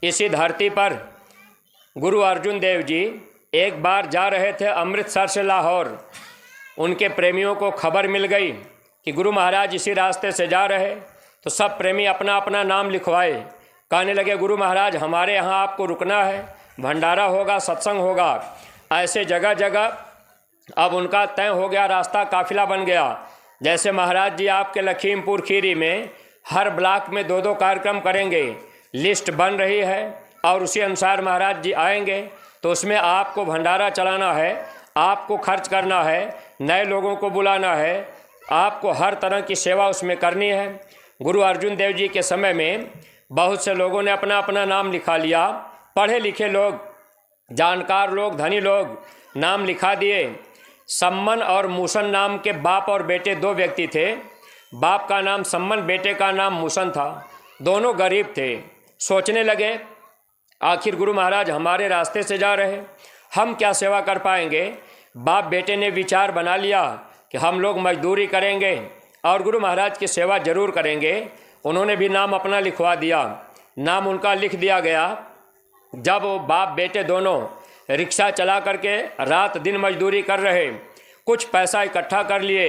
इसी धरती पर गुरु अर्जुन देव जी एक बार जा रहे थे अमृतसर से लाहौर। उनके प्रेमियों को खबर मिल गई कि गुरु महाराज इसी रास्ते से जा रहे, तो सब प्रेमी अपना अपना नाम लिखवाए। कहने लगे गुरु महाराज हमारे यहाँ आपको रुकना है, भंडारा होगा, सत्संग होगा। ऐसे जगह जगह अब उनका तय हो गया, रास्ता काफिला बन गया। जैसे महाराज जी आपके लखीमपुर खीरी में हर ब्लॉक में 2-2 कार्यक्रम करेंगे, लिस्ट बन रही है और उसी अनुसार महाराज जी आएंगे। तो उसमें आपको भंडारा चलाना है, आपको खर्च करना है, नए लोगों को बुलाना है, आपको हर तरह की सेवा उसमें करनी है। गुरु अर्जुन देव जी के समय में बहुत से लोगों ने अपना अपना नाम लिखा लिया। पढ़े लिखे लोग, जानकार लोग, धनी लोग नाम लिखा दिए। सम्मन और मूसन नाम के बाप और बेटे 2 व्यक्ति थे। बाप का नाम सम्मन, बेटे का नाम मूसन था। दोनों गरीब थे। सोचने लगे आखिर गुरु महाराज हमारे रास्ते से जा रहे, हम क्या सेवा कर पाएंगे। बाप बेटे ने विचार बना लिया कि हम लोग मजदूरी करेंगे और गुरु महाराज की सेवा जरूर करेंगे। उन्होंने भी नाम अपना लिखवा दिया। नाम उनका लिख दिया गया। जब वो बाप बेटे दोनों रिक्शा चला करके रात दिन मजदूरी कर रहे, कुछ पैसा इकट्ठा कर लिए।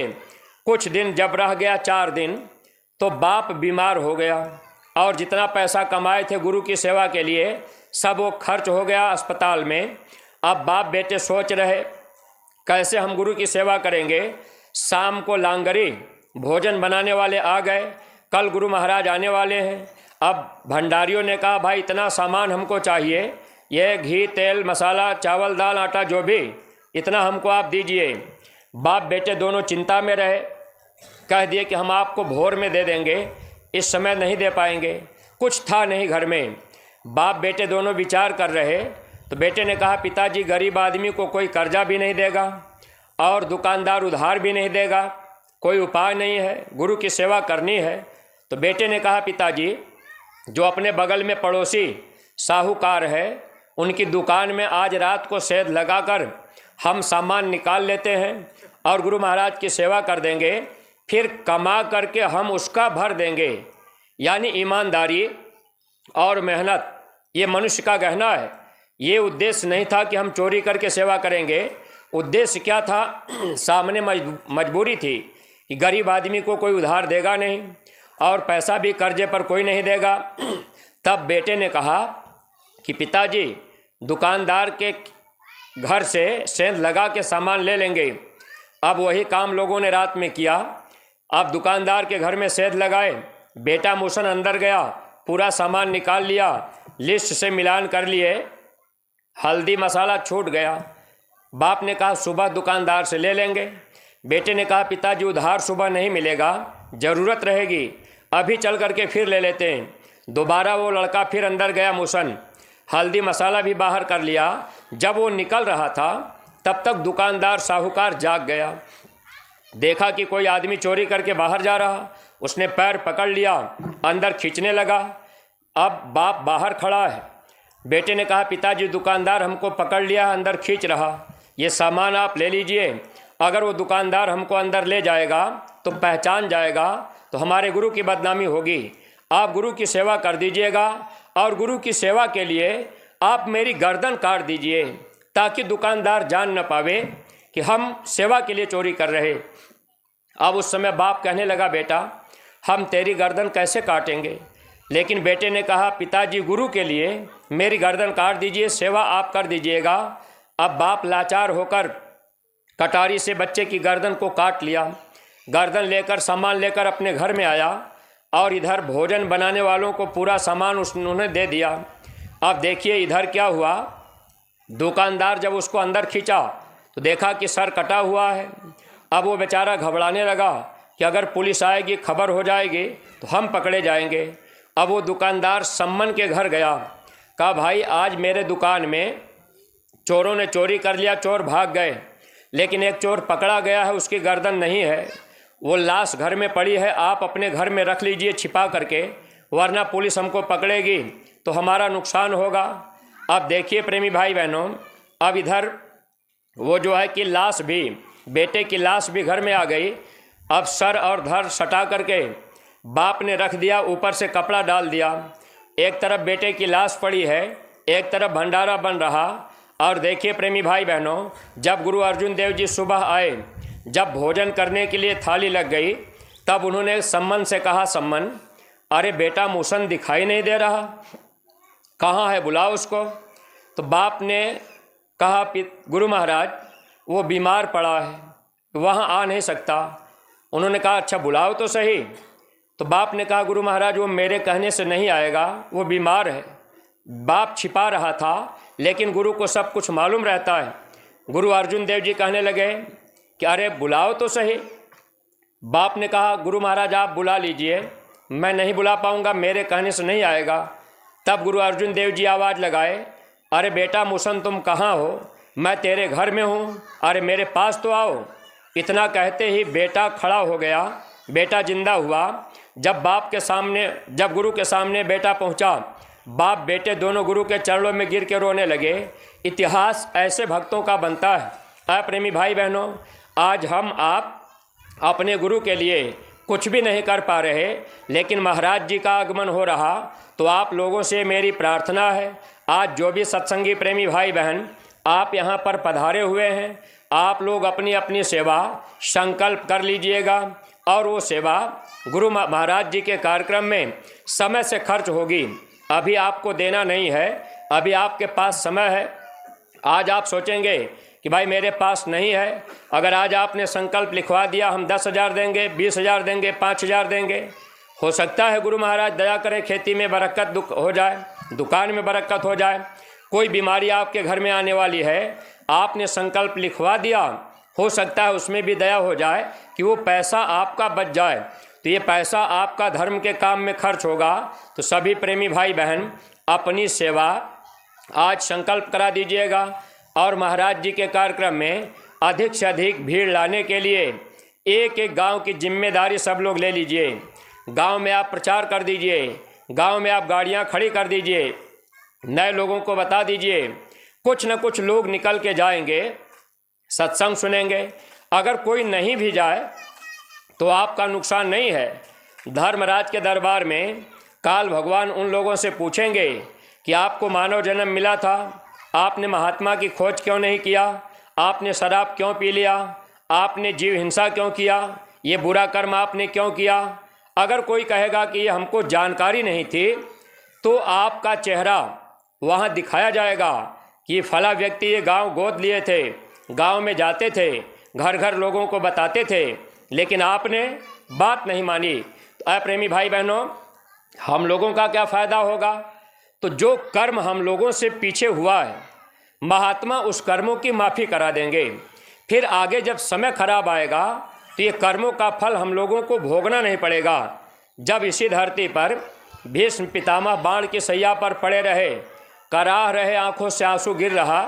कुछ दिन जब रह गया 4 दिन, तो बाप बीमार हो गया और जितना पैसा कमाए थे गुरु की सेवा के लिए सब वो खर्च हो गया अस्पताल में। अब बाप बेटे सोच रहे कैसे हम गुरु की सेवा करेंगे। शाम को लांगरी भोजन बनाने वाले आ गए, कल गुरु महाराज आने वाले हैं। अब भंडारियों ने कहा भाई इतना सामान हमको चाहिए, ये घी तेल मसाला चावल दाल आटा जो भी, इतना हमको आप दीजिए। बाप बेटे दोनों चिंता में रहे। कह दिए कि हम आपको भोर में दे देंगे, इस समय नहीं दे पाएंगे। कुछ था नहीं घर में। बाप बेटे दोनों विचार कर रहे, तो बेटे ने कहा पिताजी गरीब आदमी को कोई कर्जा भी नहीं देगा और दुकानदार उधार भी नहीं देगा, कोई उपाय नहीं है, गुरु की सेवा करनी है। तो बेटे ने कहा पिताजी जो अपने बगल में पड़ोसी साहूकार है उनकी दुकान में आज रात को सेध लगाकर हम सामान निकाल लेते हैं और गुरु महाराज की सेवा कर देंगे, फिर कमा करके हम उसका भर देंगे। यानी ईमानदारी और मेहनत ये मनुष्य का गहना है। ये उद्देश्य नहीं था कि हम चोरी करके सेवा करेंगे। उद्देश्य क्या था, सामने मजबूरी थी कि गरीब आदमी को कोई उधार देगा नहीं और पैसा भी कर्जे पर कोई नहीं देगा। तब बेटे ने कहा कि पिताजी दुकानदार के घर से सेंध लगा के सामान ले लेंगे। अब वही काम लोगों ने रात में किया। अब दुकानदार के घर में सेंध लगाए। बेटा मूसन अंदर गया, पूरा सामान निकाल लिया, लिस्ट से मिलान कर लिए। हल्दी मसाला छूट गया। बाप ने कहा सुबह दुकानदार से ले लेंगे। बेटे ने कहा पिताजी उधार सुबह नहीं मिलेगा, ज़रूरत रहेगी, अभी चल करके फिर ले लेते हैं। दोबारा वो लड़का फिर अंदर गया मूसन, हल्दी मसाला भी बाहर कर लिया। जब वो निकल रहा था तब तक दुकानदार साहूकार जाग गया। देखा कि कोई आदमी चोरी करके बाहर जा रहा। उसने पैर पकड़ लिया, अंदर खींचने लगा। अब बाप बाहर खड़ा है। बेटे ने कहा पिताजी दुकानदार हमको पकड़ लिया, अंदर खींच रहा, ये सामान आप ले लीजिए। अगर वो दुकानदार हमको अंदर ले जाएगा तो पहचान जाएगा, तो हमारे गुरु की बदनामी होगी। आप गुरु की सेवा कर दीजिएगा और गुरु की सेवा के लिए आप मेरी गर्दन काट दीजिए, ताकि दुकानदार जान न पावे कि हम सेवा के लिए चोरी कर रहे। अब उस समय बाप कहने लगा बेटा हम तेरी गर्दन कैसे काटेंगे। लेकिन बेटे ने कहा पिताजी गुरु के लिए मेरी गर्दन काट दीजिए, सेवा आप कर दीजिएगा। अब बाप लाचार होकर कटारी से बच्चे की गर्दन को काट लिया। गर्दन लेकर सामान लेकर अपने घर में आया और इधर भोजन बनाने वालों को पूरा सामान उन्होंने दे दिया। अब देखिए इधर क्या हुआ, दुकानदार जब उसको अंदर खींचा तो देखा कि सर कटा हुआ है। अब वो बेचारा घबराने लगा कि अगर पुलिस आएगी खबर हो जाएगी तो हम पकड़े जाएंगे। अब वो दुकानदार सम्मन के घर गया, कहा भाई आज मेरे दुकान में चोरों ने चोरी कर लिया, चोर भाग गए, लेकिन एक चोर पकड़ा गया है, उसकी गर्दन नहीं है, वो लाश घर में पड़ी है, आप अपने घर में रख लीजिए छिपा करके, वरना पुलिस हमको पकड़ेगी तो हमारा नुकसान होगा। अब देखिए प्रेमी भाई बहनों, अब इधर वो जो है कि लाश भी, बेटे की लाश भी घर में आ गई। अब सर और धड़ सटा करके बाप ने रख दिया, ऊपर से कपड़ा डाल दिया। एक तरफ बेटे की लाश पड़ी है, एक तरफ भंडारा बन रहा। और देखिए प्रेमी भाई बहनों, जब गुरु अर्जुन देव जी सुबह आए, जब भोजन करने के लिए थाली लग गई, तब उन्होंने सम्मन से कहा, सम्मन अरे बेटा मूसन दिखाई नहीं दे रहा, कहाँ है, बुलाओ उसको। तो बाप ने कहा, गुरु महाराज वो बीमार पड़ा है, वहाँ आ नहीं सकता। उन्होंने कहा अच्छा बुलाओ तो सही। तो बाप ने कहा, गुरु महाराज वो मेरे कहने से नहीं आएगा, वो बीमार है। बाप छिपा रहा था, लेकिन गुरु को सब कुछ मालूम रहता है। गुरु अर्जुन देव जी कहने लगे कि अरे बुलाओ तो सही। बाप ने कहा, गुरु महाराज आप बुला लीजिए, मैं नहीं बुला पाऊँगा, मेरे कहने से नहीं आएगा। तब गुरु अर्जुन देव जी आवाज़ लगाए, अरे बेटा मूसन तुम कहाँ हो, मैं तेरे घर में हूँ, अरे मेरे पास तो आओ। इतना कहते ही बेटा खड़ा हो गया, बेटा जिंदा हुआ। जब जब गुरु के सामने बेटा पहुँचा, बाप बेटे दोनों गुरु के चरणों में गिर के रोने लगे। इतिहास ऐसे भक्तों का बनता है। प्रेमी भाई बहनों, आज हम आप अपने गुरु के लिए कुछ भी नहीं कर पा रहे, लेकिन महाराज जी का आगमन हो रहा, तो आप लोगों से मेरी प्रार्थना है, आज जो भी सत्संगी प्रेमी भाई बहन आप यहाँ पर पधारे हुए हैं, आप लोग अपनी अपनी सेवा संकल्प कर लीजिएगा, और वो सेवा गुरु महाराज जी के कार्यक्रम में समय से खर्च होगी। अभी आपको देना नहीं है, अभी आपके पास समय है। आज आप सोचेंगे कि भाई मेरे पास नहीं है, अगर आज आपने संकल्प लिखवा दिया हम 10,000 देंगे, 20,000 देंगे, 5,000 देंगे, हो सकता है गुरु महाराज दया करें खेती में बरकत हो जाए, दुकान में बरकत हो जाए, कोई बीमारी आपके घर में आने वाली है, आपने संकल्प लिखवा दिया, हो सकता है उसमें भी दया हो जाए कि वो पैसा आपका बच जाए, तो ये पैसा आपका धर्म के काम में खर्च होगा। तो सभी प्रेमी भाई बहन अपनी सेवा आज संकल्प करा दीजिएगा, और महाराज जी के कार्यक्रम में अधिक से अधिक भीड़ लाने के लिए एक एक गांव की जिम्मेदारी सब लोग ले लीजिए। गांव में आप प्रचार कर दीजिए, गांव में आप गाड़ियां खड़ी कर दीजिए, नए लोगों को बता दीजिए, कुछ न कुछ लोग निकल के जाएंगे, सत्संग सुनेंगे। अगर कोई नहीं भी जाए तो आपका नुकसान नहीं है। धर्मराज के दरबार में काल भगवान उन लोगों से पूछेंगे कि आपको मानव जन्म मिला था, आपने महात्मा की खोज क्यों नहीं किया, आपने शराब क्यों पी लिया, आपने जीव हिंसा क्यों किया, ये बुरा कर्म आपने क्यों किया। अगर कोई कहेगा कि ये हमको जानकारी नहीं थी, तो आपका चेहरा वहाँ दिखाया जाएगा कि फला व्यक्ति ये गांव गोद लिए थे, गांव में जाते थे, घर घर लोगों को बताते थे, लेकिन आपने बात नहीं मानी। तो प्रेमी भाई बहनों, हम लोगों का क्या फ़ायदा होगा। तो जो कर्म हम लोगों से पीछे हुआ है, महात्मा उस कर्मों की माफ़ी करा देंगे। फिर आगे जब समय खराब आएगा तो ये कर्मों का फल हम लोगों को भोगना नहीं पड़ेगा। जब इसी धरती पर भीष्म पितामह बाण की सैया पर पड़े रहे, कराह रहे, आंखों से आंसू गिर रहा,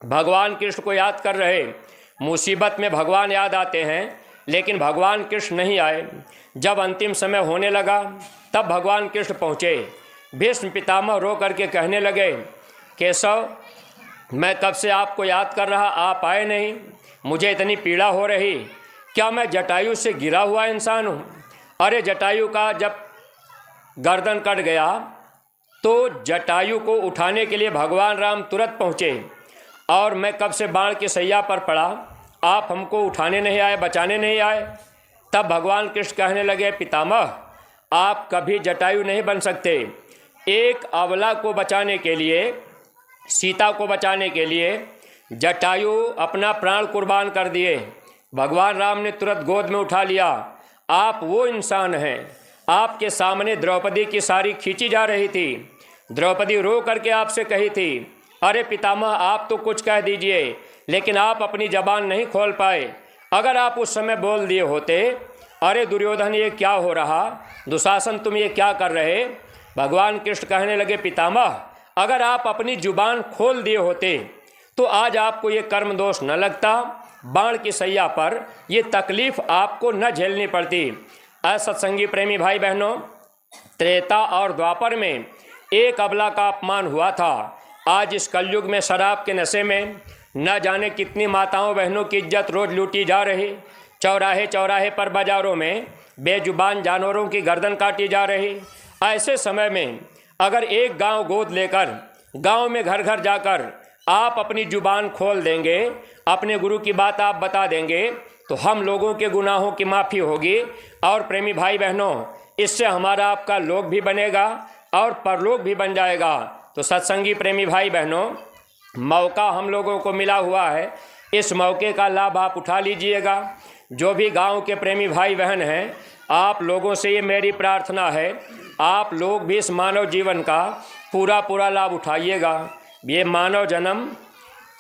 भगवान कृष्ण को याद कर रहे। मुसीबत में भगवान याद आते हैं, लेकिन भगवान कृष्ण नहीं आए। जब अंतिम समय होने लगा, तब भगवान कृष्ण पहुँचे। भीष्म पितामह रो करके कहने लगे, केशव मैं कब से आपको याद कर रहा, आप आए नहीं, मुझे इतनी पीड़ा हो रही, क्या मैं जटायु से गिरा हुआ इंसान हूँ। अरे जटायु का जब गर्दन कट गया तो जटायु को उठाने के लिए भगवान राम तुरंत पहुँचे, और मैं कब से बाण की सैया पर पड़ा, आप हमको उठाने नहीं आए, बचाने नहीं आए। तब भगवान कृष्ण कहने लगे, पितामह आप कभी जटायु नहीं बन सकते। एक अबला को बचाने के लिए, सीता को बचाने के लिए जटायु अपना प्राण कुर्बान कर दिए, भगवान राम ने तुरंत गोद में उठा लिया। आप वो इंसान हैं। आपके सामने द्रौपदी की साड़ी खींची जा रही थी, द्रौपदी रो करके आपसे कही थी, अरे पितामह आप तो कुछ कह दीजिए, लेकिन आप अपनी जबान नहीं खोल पाए। अगर आप उस समय बोल दिए होते, अरे दुर्योधन ये क्या हो रहा, दुशासन तुम ये क्या कर रहे। भगवान कृष्ण कहने लगे, पितामह अगर आप अपनी जुबान खोल दिए होते तो आज आपको ये कर्म दोष न लगता, बाण की सैया पर ये तकलीफ़ आपको न झेलनी पड़ती। असत्संगी प्रेमी भाई बहनों, त्रेता और द्वापर में एक अबला का अपमान हुआ था। आज इस कलयुग में शराब के नशे में न जाने कितनी माताओं बहनों की इज्जत रोज लूटी जा रही। चौराहे चौराहे पर बाजारों में बेजुबान जानवरों की गर्दन काटी जा रही। ऐसे समय में अगर एक गांव गोद लेकर गांव में घर घर जाकर आप अपनी जुबान खोल देंगे, अपने गुरु की बात आप बता देंगे, तो हम लोगों के गुनाहों की माफ़ी होगी। और प्रेमी भाई बहनों, इससे हमारा आपका लोक भी बनेगा और परलोक भी बन जाएगा। तो सत्संगी प्रेमी भाई बहनों, मौका हम लोगों को मिला हुआ है, इस मौके का लाभ आप उठा लीजिएगा। जो भी गांव के प्रेमी भाई बहन हैं, आप लोगों से ये मेरी प्रार्थना है, आप लोग भी इस मानव जीवन का पूरा लाभ उठाइएगा। ये मानव जन्म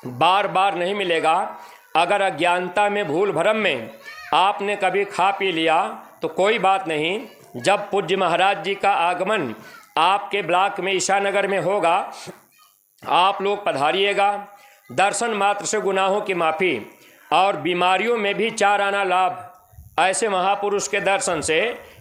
बार बार नहीं मिलेगा। अगर अज्ञानता में, भूल भरम में आपने कभी खा पी लिया तो कोई बात नहीं। जब पूज्य महाराज जी का आगमन आपके ब्लॉक में ईशानगर में होगा, आप लोग पधारिएगा। दर्शन मात्र से गुनाहों की माफ़ी और बीमारियों में भी 4 आना लाभ। ऐसे महापुरुष के दर्शन से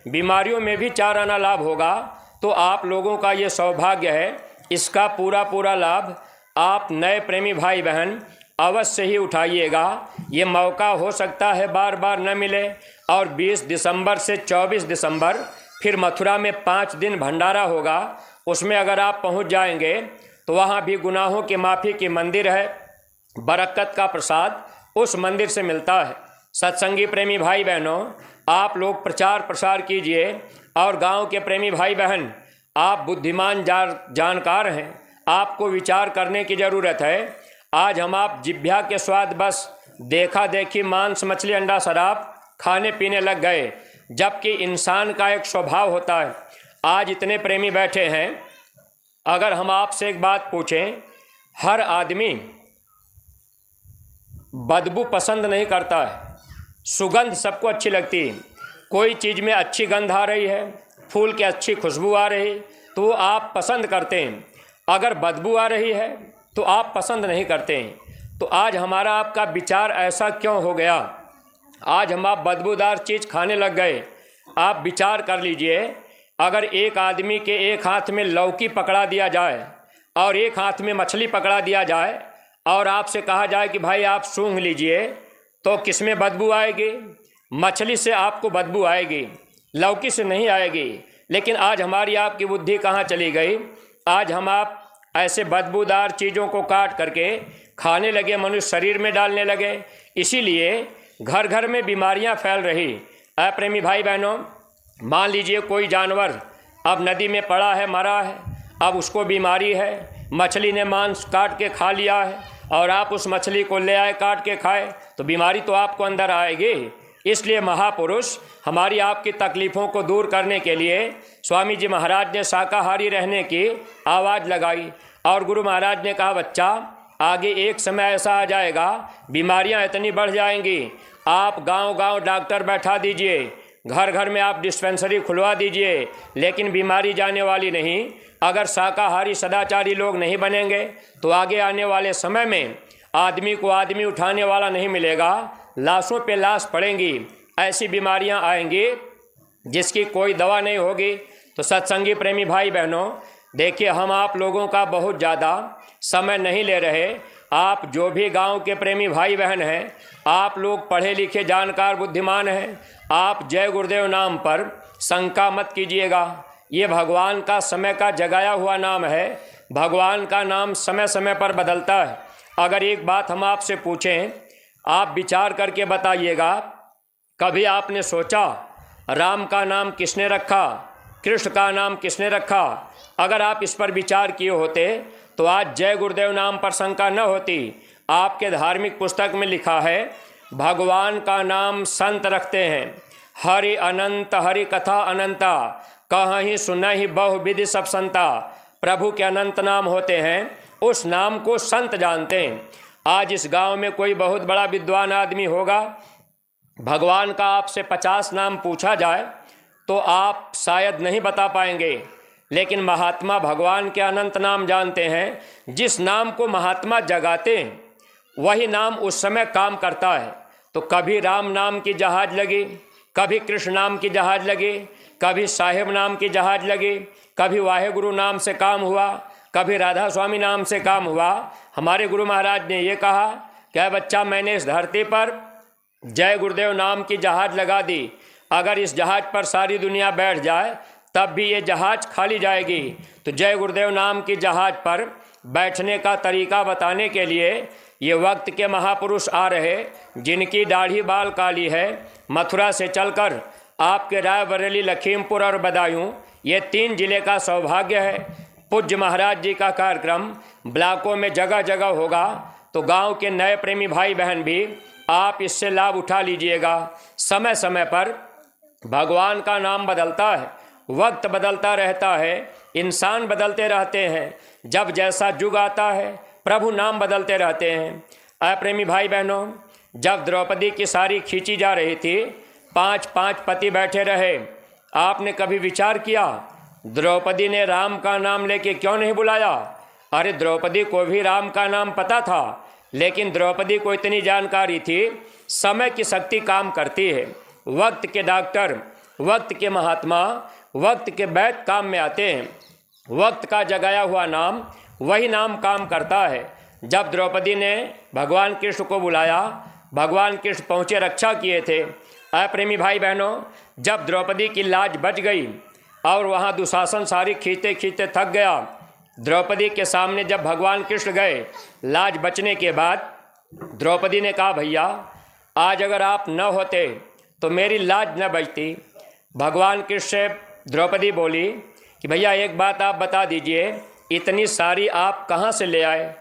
बीमारियों में भी 4 आना लाभ होगा। तो आप लोगों का ये सौभाग्य है, इसका पूरा लाभ आप नए प्रेमी भाई बहन अवश्य ही उठाइएगा। ये मौका हो सकता है बार बार न मिले। और 20 दिसंबर से 24 दिसंबर फिर मथुरा में 5 दिन भंडारा होगा। उसमें अगर आप पहुंच जाएंगे तो वहाँ भी गुनाहों की माफ़ी की मंदिर है, बरकत का प्रसाद उस मंदिर से मिलता है। सत्संगी प्रेमी भाई बहनों, आप लोग प्रचार प्रसार कीजिए। और गांव के प्रेमी भाई बहन, आप बुद्धिमान जानकार हैं, आपको विचार करने की ज़रूरत है। आज हम आप जिभ्या के स्वाद बस देखा देखी मांस मछली अंडा शराब खाने पीने लग गए, जबकि इंसान का एक स्वभाव होता है। आज इतने प्रेमी बैठे हैं, अगर हम आपसे एक बात पूछें, हर आदमी बदबू पसंद नहीं करता है, सुगंध सबको अच्छी लगती है। कोई चीज़ में अच्छी गंध आ रही है, फूल की अच्छी खुशबू आ रही, तो वो आप पसंद करते हैं। अगर बदबू आ रही है तो आप पसंद नहीं करते हैं। तो आज हमारा आपका विचार ऐसा क्यों हो गया? आज हम आप बदबूदार चीज़ खाने लग गए। आप विचार कर लीजिए, अगर एक आदमी के एक हाथ में लौकी पकड़ा दिया जाए और एक हाथ में मछली पकड़ा दिया जाए और आपसे कहा जाए कि भाई आप सूंघ लीजिए, तो किस में बदबू आएगी? मछली से आपको बदबू आएगी, लौकी से नहीं आएगी। लेकिन आज हमारी आपकी बुद्धि कहाँ चली गई? आज हम आप ऐसे बदबूदार चीज़ों को काट करके खाने लगे, मनुष्य शरीर में डालने लगे। इसीलिए घर घर में बीमारियां फैल रही। प्रेमी भाई बहनों, मान लीजिए कोई जानवर अब नदी में पड़ा है, मरा है, अब उसको बीमारी है, मछली ने मांस काट के खा लिया है और आप उस मछली को ले आए काट के खाए, तो बीमारी तो आपको अंदर आएगी। इसलिए महापुरुष हमारी आपकी तकलीफ़ों को दूर करने के लिए स्वामी जी महाराज ने शाकाहारी रहने की आवाज़ लगाई। और गुरु महाराज ने कहा, बच्चा आगे एक समय ऐसा आ जाएगा, बीमारियां इतनी बढ़ जाएंगी, आप गांव-गांव डॉक्टर बैठा दीजिए, घर घर में आप डिस्पेंसरी खुलवा दीजिए, लेकिन बीमारी जाने वाली नहीं। अगर शाकाहारी सदाचारी लोग नहीं बनेंगे तो आगे आने वाले समय में आदमी को आदमी उठाने वाला नहीं मिलेगा, लाशों पे लाश पड़ेंगी, ऐसी बीमारियां आएंगी जिसकी कोई दवा नहीं होगी। तो सत्संगी प्रेमी भाई बहनों, देखिए हम आप लोगों का बहुत ज़्यादा समय नहीं ले रहे। आप जो भी गांव के प्रेमी भाई बहन हैं, आप लोग पढ़े लिखे जानकार बुद्धिमान हैं, आप जय गुरुदेव नाम पर शंका मत कीजिएगा। ये भगवान का समय का जगाया हुआ नाम है। भगवान का नाम समय समय पर बदलता है। अगर एक बात हम आपसे पूछें, आप विचार करके बताइएगा, कभी आपने सोचा राम का नाम किसने रखा, कृष्ण का नाम किसने रखा? अगर आप इस पर विचार किए होते तो आज जय गुरुदेव नाम पर शंका न होती। आपके धार्मिक पुस्तक में लिखा है, भगवान का नाम संत रखते हैं, हरि अनंत हरि कथा अनंता, कहीं सुना ही बहुविधि सब संता। प्रभु के अनंत नाम होते हैं, उस नाम को संत जानते हैं। आज इस गांव में कोई बहुत बड़ा विद्वान आदमी होगा, भगवान का आपसे 50 नाम पूछा जाए तो आप शायद नहीं बता पाएंगे, लेकिन महात्मा भगवान के अनंत नाम जानते हैं। जिस नाम को महात्मा जगाते हैं वही नाम उस समय काम करता है। तो कभी राम नाम की जहाज लगी, कभी कृष्ण नाम की जहाज लगी, कभी साहेब नाम की जहाज लगी, कभी वाहेगुरु नाम से काम हुआ, कभी राधा स्वामी नाम से काम हुआ। हमारे गुरु महाराज ने ये कहा, क्या बच्चा, मैंने इस धरती पर जय गुरुदेव नाम की जहाज लगा दी, अगर इस जहाज पर सारी दुनिया बैठ जाए तब भी ये जहाज खाली जाएगी। तो जय गुरुदेव नाम की जहाज पर बैठने का तरीका बताने के लिए ये वक्त के महापुरुष आ रहे, जिनकी दाढ़ी बाल काली है। मथुरा से चलकर आपके रायबरेली, लखीमपुर और बदायूं, ये 3 जिले का सौभाग्य है। पूज्य महाराज जी का कार्यक्रम ब्लॉकों में जगह जगह होगा, तो गांव के नए प्रेमी भाई बहन भी आप इससे लाभ उठा लीजिएगा। समय समय पर भगवान का नाम बदलता है, वक्त बदलता रहता है, इंसान बदलते रहते हैं। जब जैसा युग आता है प्रभु नाम बदलते रहते हैं। प्रेमी भाई बहनों, जब द्रौपदी की साड़ी खींची जा रही थी, 5 पति बैठे रहे। आपने कभी विचार किया द्रौपदी ने राम का नाम लेके क्यों नहीं बुलाया? अरे द्रौपदी को भी राम का नाम पता था, लेकिन द्रौपदी को इतनी जानकारी थी, समय की शक्ति काम करती है। वक्त के डॉक्टर, वक्त के महात्मा, वक्त के वैद्य काम में आते हैं। वक्त का जगाया हुआ नाम, वही नाम काम करता है। जब द्रौपदी ने भगवान कृष्ण को बुलाया, भगवान कृष्ण पहुँचे, रक्षा किए थे। प्रेमी भाई बहनों, जब द्रौपदी की लाज बच गई और वहाँ दुशासन सारी खींचते खींचते थक गया, द्रौपदी के सामने जब भगवान कृष्ण गए, लाज बचने के बाद द्रौपदी ने कहा, भैया आज अगर आप न होते तो मेरी लाज न बचती। भगवान कृष्ण से द्रौपदी बोली कि भैया एक बात आप बता दीजिए, इतनी सारी आप कहाँ से ले आए?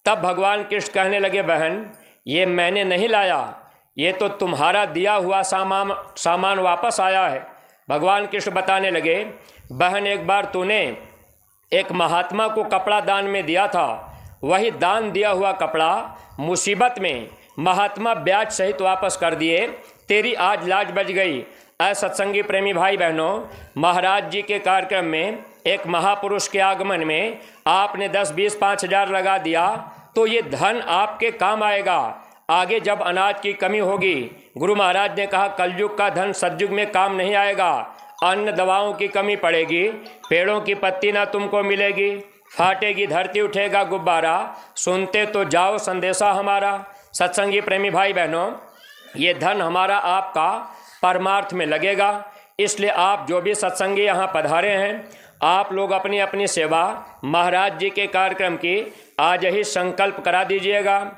तब भगवान कृष्ण कहने लगे, बहन ये मैंने नहीं लाया, ये तो तुम्हारा दिया हुआ सामान वापस आया है। भगवान कृष्ण बताने लगे, बहन एक बार तूने एक महात्मा को कपड़ा दान में दिया था, वही दान दिया हुआ कपड़ा मुसीबत में महात्मा ब्याज सहित वापस कर दिए, तेरी आज लाज बच गई। सत्संगी प्रेमी भाई बहनों, महाराज जी के कार्यक्रम में एक महापुरुष के आगमन में आपने 10, 20, 5,000 लगा दिया, तो ये धन आपके काम आएगा। आगे जब अनाज की कमी होगी, गुरु महाराज ने कहा कलयुग का धन सतयुग में काम नहीं आएगा। अन्न दवाओं की कमी पड़ेगी, पेड़ों की पत्ती ना तुमको मिलेगी, फाटेगी धरती, उठेगा गुब्बारा, सुनते तो जाओ संदेशा हमारा। सत्संगी प्रेमी भाई बहनों, ये धन हमारा आपका परमार्थ में लगेगा। इसलिए आप जो भी सत्संगी यहाँ पधारे हैं, आप लोग अपनी अपनी सेवा महाराज जी के कार्यक्रम की आज ही संकल्प करा दीजिएगा।